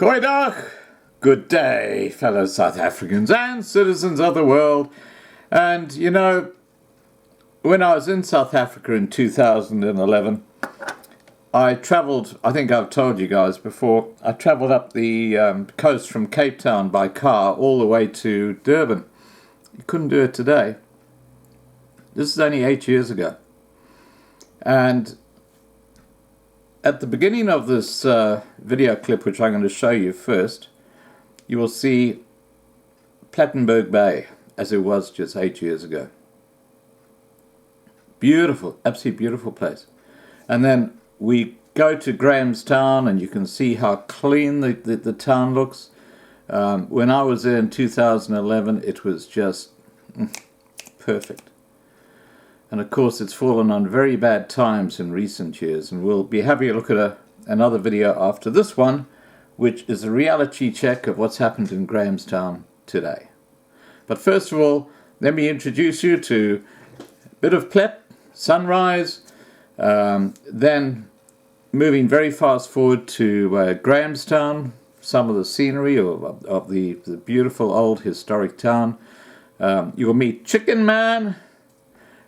Goeiedag! Good day, fellow South Africans and citizens of the world. And you know, when I was in South Africa in 2011, I travelled, I think I've told you guys before, I travelled up the coast from Cape Town by car all the way to Durban. You couldn't do it today. This is only 8 years ago. And at the beginning of this video clip, which I'm going to show you first, you will see Plattenburg Bay as it was just 8 years ago. Beautiful, absolutely beautiful place. And then we go to Grahamstown and you can see how clean the town looks. When I was there in 2011, it was just perfect. And of course it's fallen on very bad times in recent years, and we'll be having a look at another video after this one, which is a reality check of what's happened in Grahamstown today. But first of all, let me introduce you to a bit of Plet, sunrise, then moving very fast forward to Grahamstown, some of the scenery of the beautiful old historic town. You'll meet Chicken Man,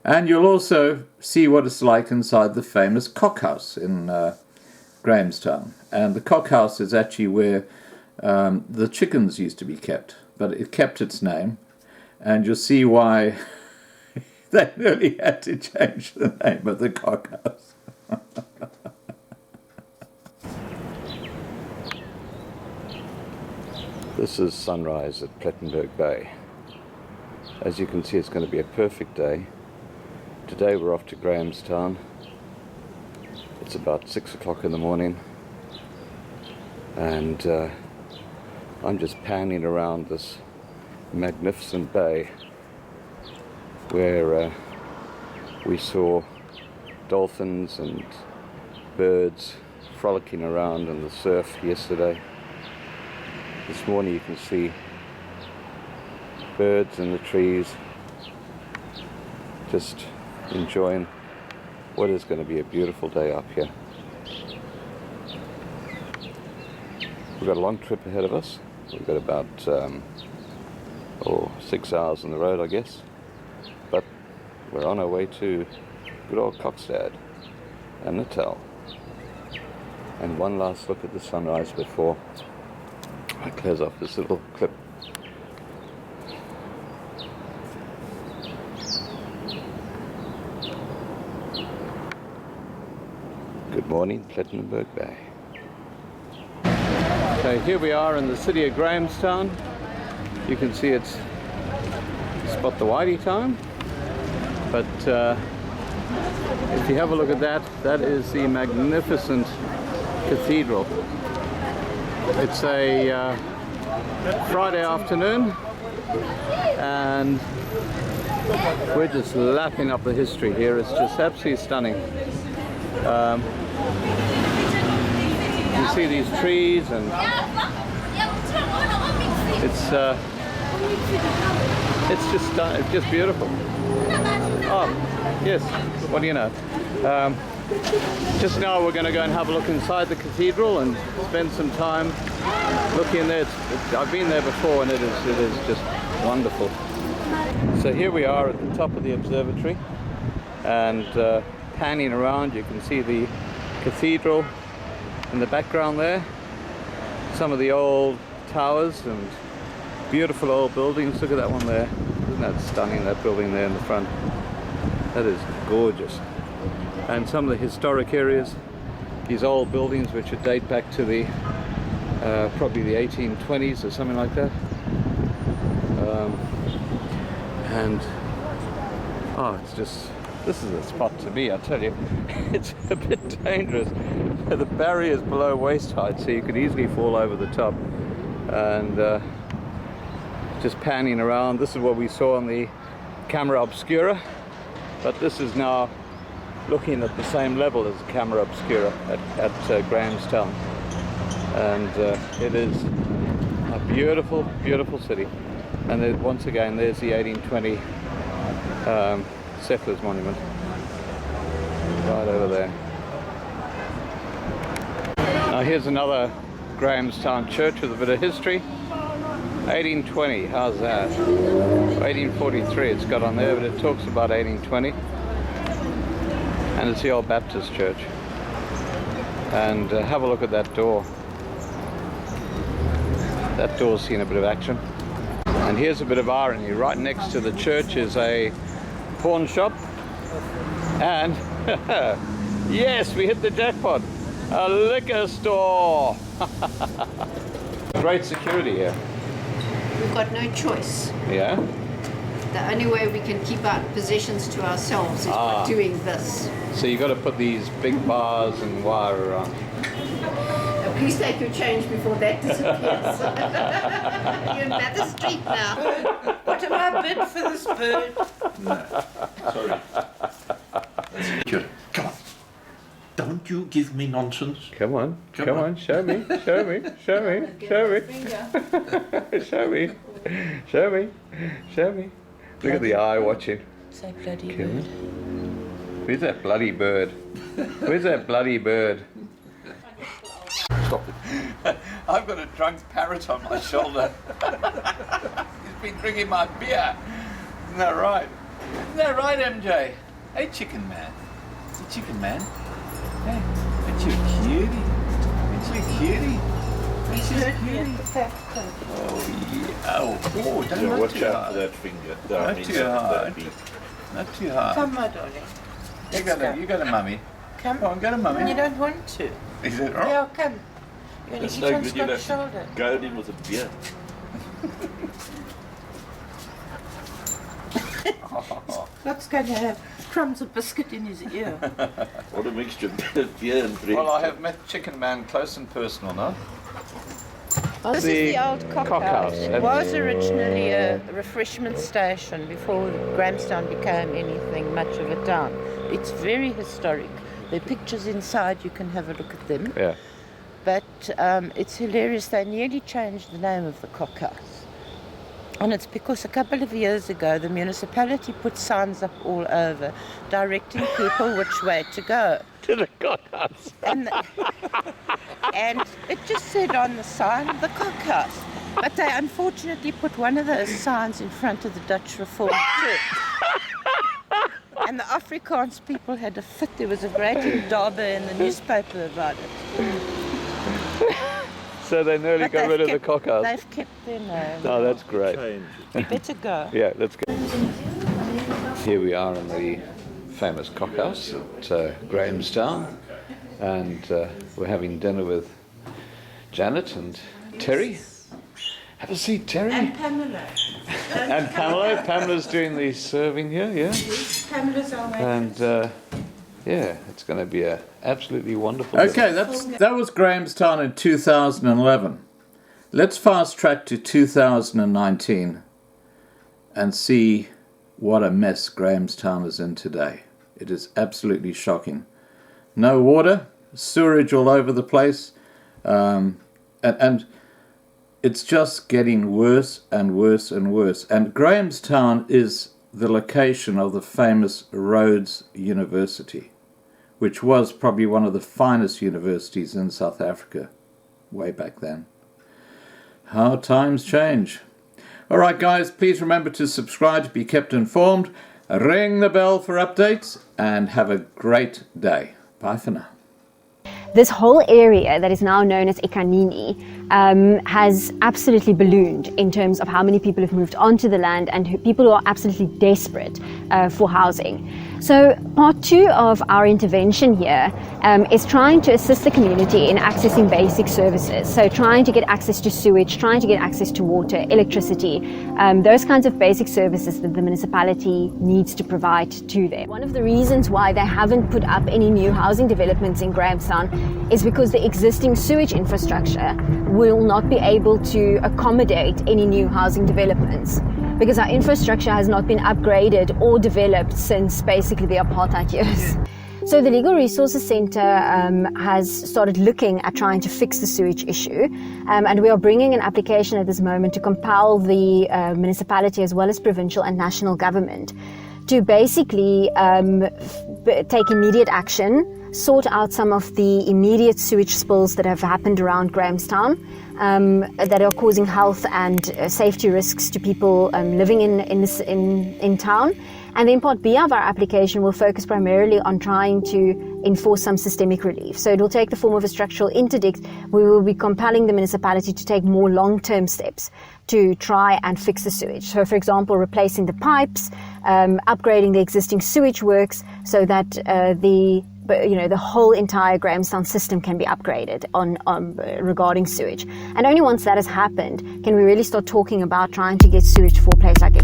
and you'll also see what it's like inside the famous cockhouse in Grahamstown. And the cockhouse is actually where the chickens used to be kept, but it kept its name, and you'll see why they nearly had to change the name of the cockhouse. This is sunrise at Plattenburg Bay. As you can see, it's going to be a perfect day. Today we're off to Grahamstown. It's about 6 o'clock in the morning, and I'm just panning around this magnificent bay where we saw dolphins and birds frolicking around in the surf yesterday. This morning you can see birds in the trees just enjoying what is going to be a beautiful day up here. We've got a long trip ahead of us. We've got about 6 hours on the road, I guess, but we're on our way to good old Cockstad and Natal. And one last look at the sunrise before I close off this little clip. Good morning, Plattenburg Bay. So here we are in the city of Grahamstown. You can see it's spot the whitey time, but if you have a look at that, that is the magnificent cathedral. It's a Friday afternoon, and we're just lapping up the history here. It's just absolutely stunning. You see these trees, and it's just beautiful. Oh yes, what do you know? Just now we're going to go and have a look inside the cathedral and spend some time looking there. I've been there before, and it is just wonderful. So here we are at the top of the observatory, and panning around you can see the cathedral in the background there, some of the old towers and beautiful old buildings. Look at that one there. Isn't that stunning, that building there in the front? That is gorgeous. And some of the historic areas, these old buildings which date back to the probably the 1820s or something like that. It's just, this is a spot to be, I tell you. It's a bit dangerous. The barrier is below waist height, so you could easily fall over the top. And just panning around. This is what we saw on the camera obscura, but this is now looking at the same level as the camera obscura at Grahamstown. And it is a beautiful, beautiful city. And then, once again, there's the 1820 Settlers Monument right over there. Now here's another Grahamstown Church with a bit of history. 1820, how's that? 1843 it's got on there, but it talks about 1820. And it's the old Baptist church. And have a look at that door. That door's seen a bit of action. And here's a bit of irony. Right next to the church is a pawn shop. And, yes, we hit the jackpot. A liquor store. Great security here. We've got no choice. Yeah? The only way we can keep our possessions to ourselves is by doing this. So you've got to put these big bars and wire around. Now, please take your change before that disappears. You're in another street now. What am I bid for this bird? No, sorry. Come on. Don't you give me nonsense. Come on, come on, show me, show me, show me, show me. Show me, show me, show me. Look at the eye watching. Say bloody bird. Where's that bloody bird? Where's that bloody bird? Stop it. I've got a drunk parrot on my shoulder. He's been drinking my beer. Isn't that right? Isn't that right, MJ? Hey, chicken man. Hey, chicken man. Hey, aren't you a cutie? Aren't you a cutie? Aren't you a cutie? Oh, don't Yeah, look watch too out hard. for that finger. Not too hard. Not too hard. Come, my darling. You got a mummy. Come. Go on, get a mummy. You don't want to. He said, oh. Yeah, come. You're going That's to no eat on good, you Scott's shoulder. go in with a beer. Scott's going to have crumbs of biscuit in his ear. What a mixture of beer and bread. Well, I have met Chicken Man close and personal now. Well, this The is the old cockhouse. It and- was originally a refreshment station before Grahamstown became anything much of a town. It's very historic. There are pictures inside, you can have a look at them. Yeah. But it's hilarious, they nearly changed the name of the cockhouse. And it's because a couple of years ago the municipality put signs up all over directing people which way to go. To the cockhouse. And it just said on the sign, the cockhouse. But they unfortunately put one of those signs in front of the Dutch Reformed Church. And the Afrikaans people had a fit. There was a great indaba in the newspaper about it. So they nearly But got rid of the they've cockhouse. They've kept their name. Oh, that's great. Change. We better go. Yeah, let's go. Here we are in the famous cockhouse at Grahamstown, and we're having dinner with Janet and Terry. Have a seat, Terry. And Pamela. And Pamela. Pamela's doing the serving here, yeah. Pamela's our waitress. And yeah, it's going to be a absolutely wonderful. Okay, that was Grahamstown in 2011. Let's fast track to 2019 and see what a mess Grahamstown is in today. It is absolutely shocking. No water, sewerage all over the place, and it's just getting worse and worse and worse. And Grahamstown is the location of the famous Rhodes University, which was probably one of the finest universities in South Africa way back then. How times change. All right, guys, please remember to subscribe to be kept informed. Ring the bell for updates and have a great day. Bye for now. This whole area that is now known as Ekanini has absolutely ballooned in terms of how many people have moved onto the land and people who are absolutely desperate for housing. So part 2 of our intervention here is trying to assist the community in accessing basic services. So trying to get access to sewage, trying to get access to water, electricity, those kinds of basic services that the municipality needs to provide to them. One of the reasons why they haven't put up any new housing developments in Grahamstown is because the existing sewage infrastructure will not be able to accommodate any new housing developments, because our infrastructure has not been upgraded or developed since basically the apartheid years. So the Legal Resources Centre has started looking at trying to fix the sewage issue, and we are bringing an application at this moment to compel the municipality as well as provincial and national government to basically take immediate action sort out some of the immediate sewage spills that have happened around Grahamstown that are causing health and safety risks to people living in town. And then part B of our application will focus primarily on trying to enforce some systemic relief. So it will take the form of a structural interdict. We will be compelling the municipality to take more long-term steps to try and fix the sewage. So, for example, replacing the pipes, upgrading the existing sewage works so that the whole entire Grahamstown system can be upgraded on regarding sewage. And only once that has happened can we really start talking about trying to get sewage for a place like